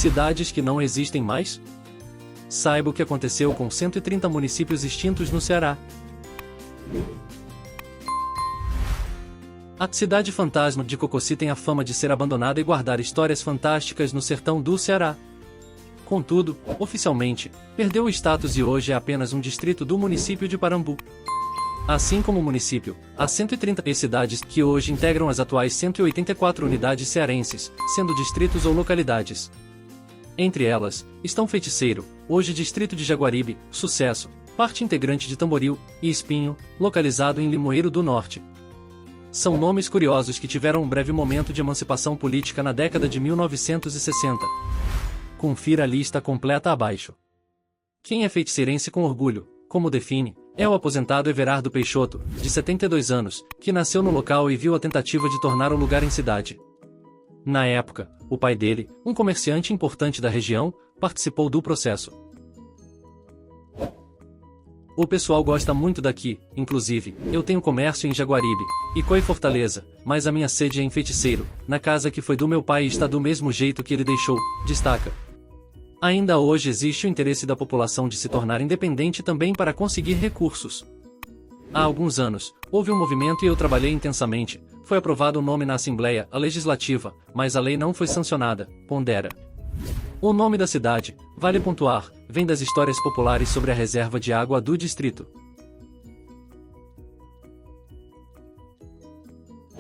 Cidades que não existem mais? Saiba o que aconteceu com 130 municípios extintos no Ceará. A cidade fantasma de Cococi tem a fama de ser abandonada e guardar histórias fantásticas no sertão do Ceará. Contudo, oficialmente, perdeu o status e hoje é apenas um distrito do município de Parambu. Assim como o município, há 130 cidades que hoje integram as atuais 184 unidades cearenses, sendo distritos ou localidades. Entre elas, estão Feiticeiro, hoje distrito de Jaguaribe, Sucesso, parte integrante de Tamboril, e Espinho, localizado em Limoeiro do Norte. São nomes curiosos que tiveram um breve momento de emancipação política na década de 1960. Confira a lista completa abaixo. Quem é feiticeirense com orgulho, como define, é o aposentado Everardo Peixoto, de 72 anos, que nasceu no local e viu a tentativa de tornar o lugar em cidade. Na época, o pai dele, um comerciante importante da região, participou do processo. O pessoal gosta muito daqui, inclusive, eu tenho comércio em Jaguaribe, Icó e Fortaleza, mas a minha sede é em Feiticeiro, na casa que foi do meu pai e está do mesmo jeito que ele deixou, destaca. Ainda hoje existe o interesse da população de se tornar independente também para conseguir recursos. Há alguns anos, houve um movimento e eu trabalhei intensamente, foi aprovado o nome na Assembleia Legislativa, mas a lei não foi sancionada, pondera. O nome da cidade, vale pontuar, vem das histórias populares sobre a reserva de água do distrito.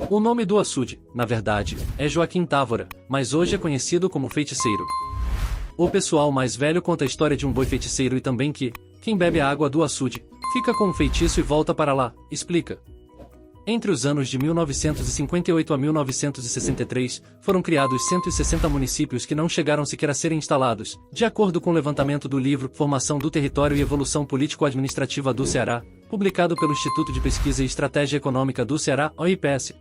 O nome do açude, na verdade, é Joaquim Távora, mas hoje é conhecido como Feiticeiro. O pessoal mais velho conta a história de um boi feiticeiro e também que, quem bebe a água do açude, fica com um feitiço e volta para lá, explica. Entre os anos de 1958 a 1963, foram criados 160 municípios que não chegaram sequer a serem instalados, de acordo com o levantamento do livro Formação do Território e Evolução Político-Administrativa do Ceará, publicado pelo Instituto de Pesquisa e Estratégia Econômica do Ceará, OIPES.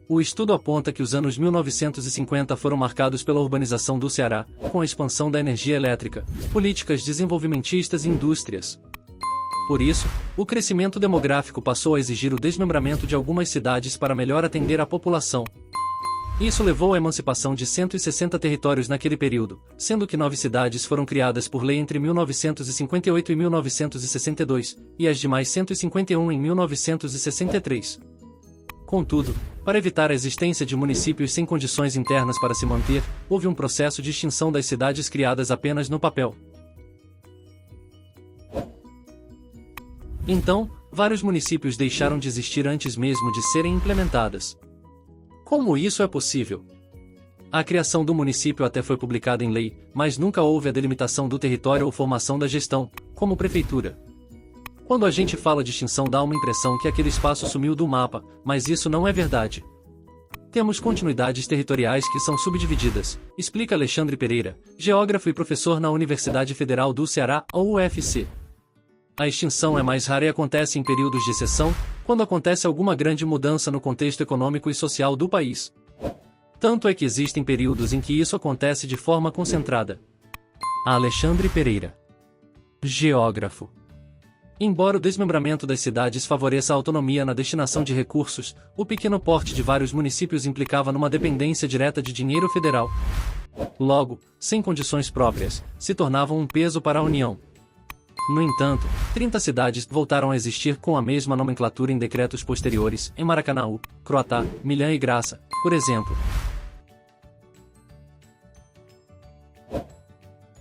O estudo aponta que os anos 1950 foram marcados pela urbanização do Ceará, com a expansão da energia elétrica, políticas desenvolvimentistas e indústrias. Por isso, o crescimento demográfico passou a exigir o desmembramento de algumas cidades para melhor atender a população. Isso levou à emancipação de 160 territórios naquele período, sendo que 9 cidades foram criadas por lei entre 1958 e 1962, e as demais 151 em 1963. Contudo, para evitar a existência de municípios sem condições internas para se manter, houve um processo de extinção das cidades criadas apenas no papel. Então, vários municípios deixaram de existir antes mesmo de serem implementadas. Como isso é possível? A criação do município até foi publicada em lei, mas nunca houve a delimitação do território ou formação da gestão, como prefeitura. Quando a gente fala de extinção dá uma impressão que aquele espaço sumiu do mapa, mas isso não é verdade. Temos continuidades territoriais que são subdivididas, explica Alexandre Pereira, geógrafo e professor na Universidade Federal do Ceará, UFC. A extinção é mais rara e acontece em períodos de exceção, quando acontece alguma grande mudança no contexto econômico e social do país. Tanto é que existem períodos em que isso acontece de forma concentrada. Alexandre Pereira, geógrafo. Embora o desmembramento das cidades favoreça a autonomia na destinação de recursos, o pequeno porte de vários municípios implicava numa dependência direta de dinheiro federal. Logo, sem condições próprias, se tornavam um peso para a União. No entanto, 30 cidades voltaram a existir com a mesma nomenclatura em decretos posteriores, em Maracanaú, Croatá, Milhã e Graça, por exemplo.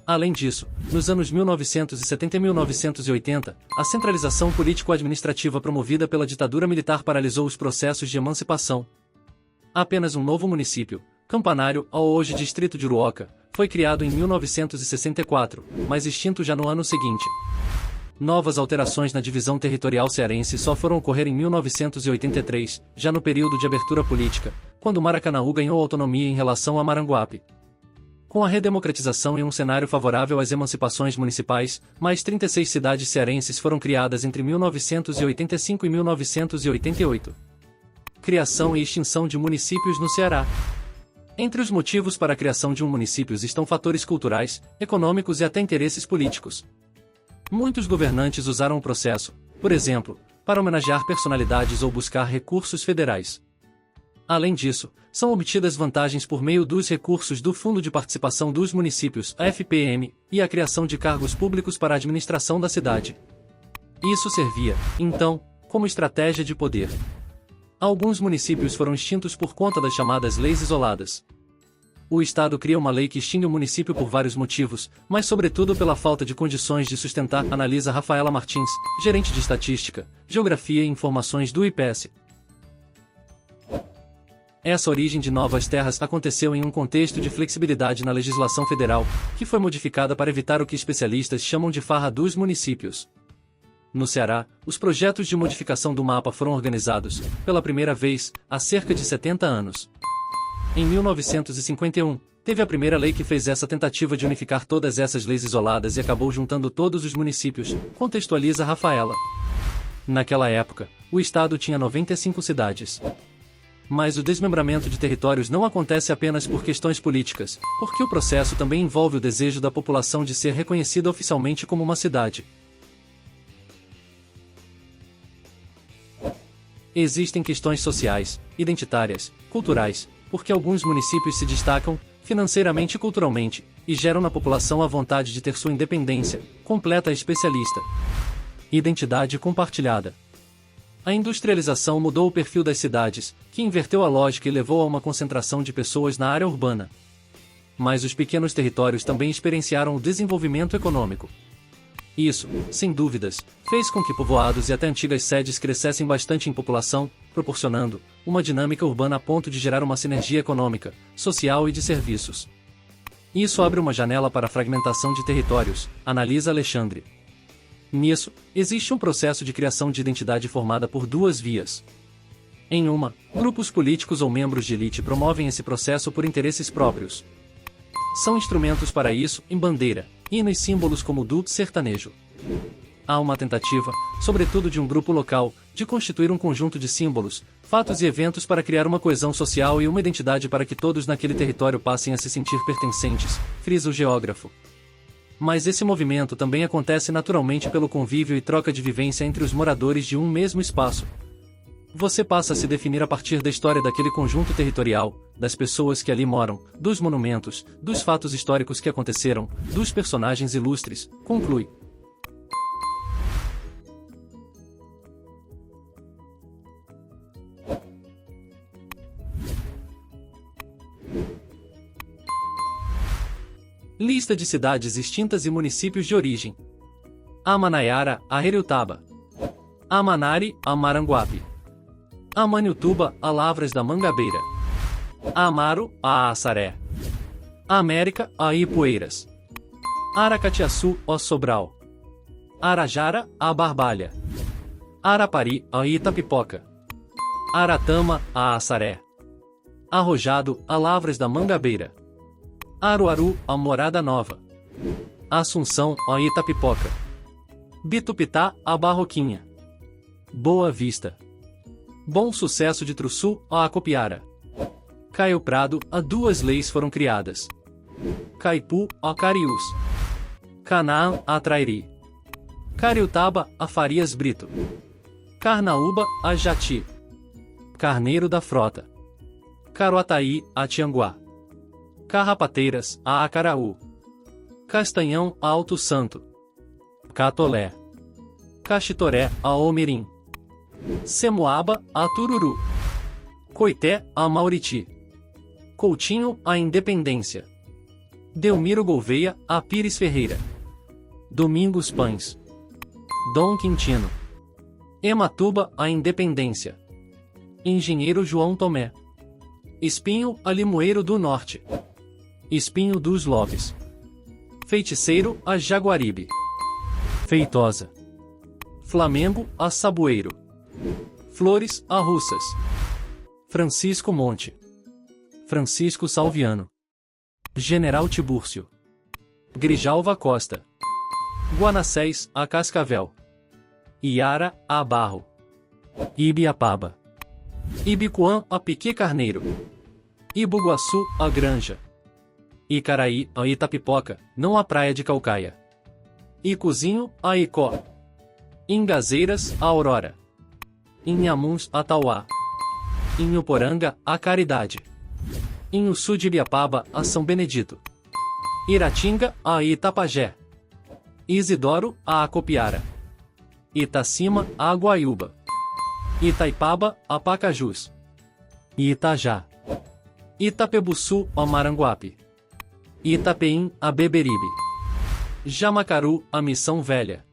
Além disso, nos anos 1970 e 1980, a centralização político-administrativa promovida pela ditadura militar paralisou os processos de emancipação. Apenas um novo município, Campanário, ao hoje distrito de Uruoca, foi criado em 1964, mas extinto já no ano seguinte. Novas alterações na divisão territorial cearense só foram ocorrer em 1983, já no período de abertura política, quando Maracanaú ganhou autonomia em relação a Maranguape. Com a redemocratização e um cenário favorável às emancipações municipais, mais 36 cidades cearenses foram criadas entre 1985 e 1988. Criação e extinção de municípios no Ceará. Entre os motivos para a criação de um município estão fatores culturais, econômicos e até interesses políticos. Muitos governantes usaram o processo, por exemplo, para homenagear personalidades ou buscar recursos federais. Além disso, são obtidas vantagens por meio dos recursos do Fundo de Participação dos Municípios, FPM, e a criação de cargos públicos para a administração da cidade. Isso servia, então, como estratégia de poder. Alguns municípios foram extintos por conta das chamadas leis isoladas. O Estado cria uma lei que extingue o município por vários motivos, mas sobretudo pela falta de condições de sustentar, analisa Rafaela Martins, gerente de Estatística, Geografia e Informações do IPS. Essa origem de novas terras aconteceu em um contexto de flexibilidade na legislação federal, que foi modificada para evitar o que especialistas chamam de farra dos municípios. No Ceará, os projetos de modificação do mapa foram organizados, pela primeira vez, há cerca de 70 anos. Em 1951, teve a primeira lei que fez essa tentativa de unificar todas essas leis isoladas e acabou juntando todos os municípios, contextualiza Rafaela. Naquela época, o estado tinha 95 cidades. Mas o desmembramento de territórios não acontece apenas por questões políticas, porque o processo também envolve o desejo da população de ser reconhecida oficialmente como uma cidade. Existem questões sociais, identitárias, culturais, porque alguns municípios se destacam, financeiramente e culturalmente, e geram na população a vontade de ter sua independência, completa e especialista. Identidade compartilhada. A industrialização mudou o perfil das cidades, que inverteu a lógica e levou a uma concentração de pessoas na área urbana. Mas os pequenos territórios também experienciaram o desenvolvimento econômico. Isso, sem dúvidas, fez com que povoados e até antigas sedes crescessem bastante em população, proporcionando uma dinâmica urbana a ponto de gerar uma sinergia econômica, social e de serviços. Isso abre uma janela para a fragmentação de territórios, analisa Alexandre. Nisso, existe um processo de criação de identidade formada por duas vias. Em uma, grupos políticos ou membros de elite promovem esse processo por interesses próprios. São instrumentos para isso, em bandeira, hino e símbolos como o do sertanejo. Há uma tentativa, sobretudo de um grupo local, de constituir um conjunto de símbolos, fatos e eventos para criar uma coesão social e uma identidade para que todos naquele território passem a se sentir pertencentes, frisa o geógrafo. Mas esse movimento também acontece naturalmente pelo convívio e troca de vivência entre os moradores de um mesmo espaço. Você passa a se definir a partir da história daquele conjunto territorial, das pessoas que ali moram, dos monumentos, dos fatos históricos que aconteceram, dos personagens ilustres, conclui. Lista de cidades extintas e municípios de origem. Amanaiara, Arreriutaba. Amanari, Amaranguape. Amaniutuba, a Lavras da Mangabeira. Amaro, a Assaré. América, a Ipueiras. Aracatiaçu, a Sobral. Arajara, a Barbalha. Arapari, a Itapipoca. Aratama, a Assaré. Arrojado, a Lavras da Mangabeira. Aruaru, a Morada Nova. Assunção, a Itapipoca. Bitupitá, a Barroquinha. Boa Vista. Bom Sucesso de Truçu, a Acopiara. Caio Prado, a duas leis foram criadas. Caipu, a Cariús. Canaã, a Trairi. Cariutaba, a Farias Brito. Carnaúba, a Jati. Carneiro da Frota. Caruataí, a Tianguá. Carrapateiras, a Acaraú. Castanhão, a Alto Santo. Catolé. Caxitoré, a Omirim. Semoaba, a Tururu. Coité, a Mauriti. Coutinho, a Independência. Delmiro Gouveia, a Pires Ferreira. Domingos Pães. Dom Quintino. Ematuba, a Independência. Engenheiro João Tomé. Espinho, a Limoeiro do Norte. Espinho dos Lopes. Feiticeiro, a Jaguaribe. Feitosa. Flamengo, a Saboeiro. Flores, a Russas. Francisco Monte. Francisco Salviano. General Tibúrcio. Grijalva Costa. Guanacés, a Cascavel. Iara, a Barro. Ibiapaba. Ibicuã, a Piqui Carneiro. Ibuguaçu, a Granja. Icaraí, a Itapipoca, não a Praia de Caucaia. Icuzinho, a Icó. Ingazeiras, a Aurora. Inhamuns, a Tauá. em Uporanga, a Caridade. Em Uçu de Ibiapaba, a São Benedito. Iratinga, a Itapajé. Isidoro, a Acopiara. Itacima, a Guaiúba. Itaipaba, a Pacajus. Itajá. Itapebuçu, a Maranguape. Itapeim, a Beberibe. Jamacaru, a Missão Velha.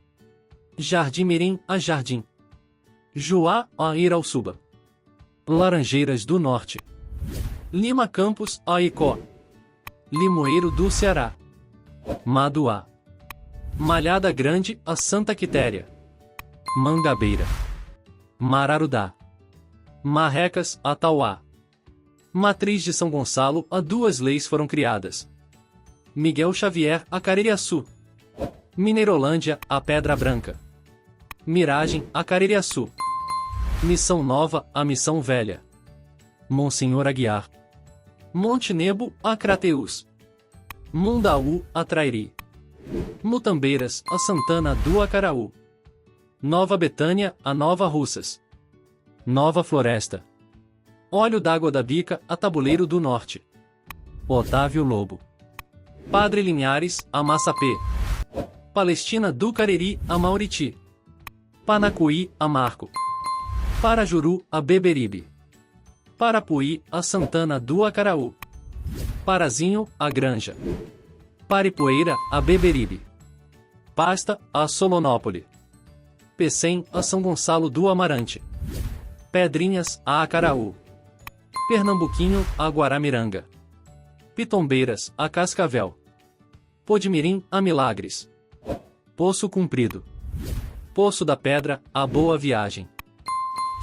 Jardim Mirim, a Jardim. Juá, a Irauçuba. Laranjeiras do Norte. Lima Campos, a Icó. Limoeiro do Ceará. Maduá. Malhada Grande, a Santa Quitéria. Mangabeira. Mararudá. Marrecas, a Tauá. Matriz de São Gonçalo, a 2 leis foram criadas. Miguel Xavier, a Caririaçu. Mineirolândia, a Pedra Branca. Miragem, a Caririaçu. Missão Nova, a Missão Velha. Monsenhor Aguiar. Monte Nebo, a Crateús. Mundaú, a Trairi. Mutambeiras, a Santana do Acaraú. Nova Betânia, a Nova Russas. Nova Floresta. Óleo d'Água da Bica, a Tabuleiro do Norte. Otávio Lobo. Padre Linhares, a Massapê. Palestina do Cariri, a Mauriti. Panacuí, a Marco. Parajuru, a Beberibe. Parapuí, a Santana do Acaraú. Parazinho, a Granja. Paripoeira, a Beberibe. Pasta, a Solonópole. Pecém, a São Gonçalo do Amarante. Pedrinhas, a Acaraú. Pernambuquinho, a Guaramiranga. Pitombeiras, a Cascavel. Podimirim, a Milagres. Poço Comprido. Poço da Pedra, a Boa Viagem.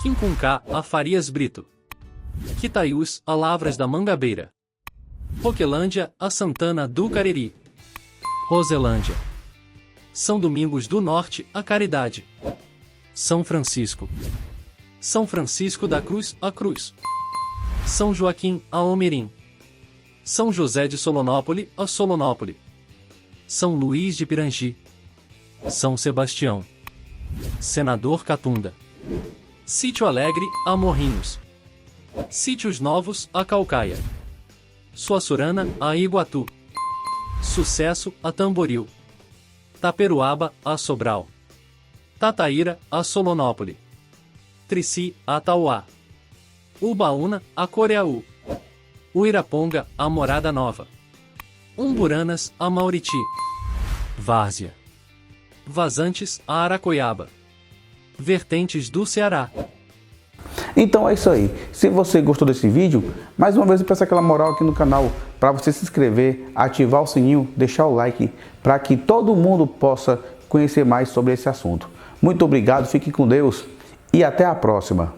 Quincunká, a Farias Brito. Quitaiús, a Lavras da Mangabeira. Roquelândia, a Santana do Cariri. Roselândia. São Domingos do Norte, a Caridade. São Francisco. São Francisco da Cruz, a Cruz. São Joaquim, a Almirim. São José de Solonópole, a Solonópole. São Luís de Pirangi. São Sebastião. Senador Catunda. Sítio Alegre, a Morrinhos. Sítios Novos, a Caucaia. Suaçurana, a Iguatu. Sucesso, a Tamboril. Taperuaba, a Sobral. Tataíra, a Solonópole. Trici, a Tauá. Ubaúna, a Coreaú. Uiraponga, a Morada Nova. Umburanas, a Mauriti. Várzea. Vazantes, a Aracoiaba. Vertentes do Ceará. Então é isso aí. Se você gostou desse vídeo, mais uma vez eu peço aquela moral aqui no canal para você se inscrever, ativar o sininho, deixar o like, para que todo mundo possa conhecer mais sobre esse assunto. Muito obrigado, fique com Deus e até a próxima.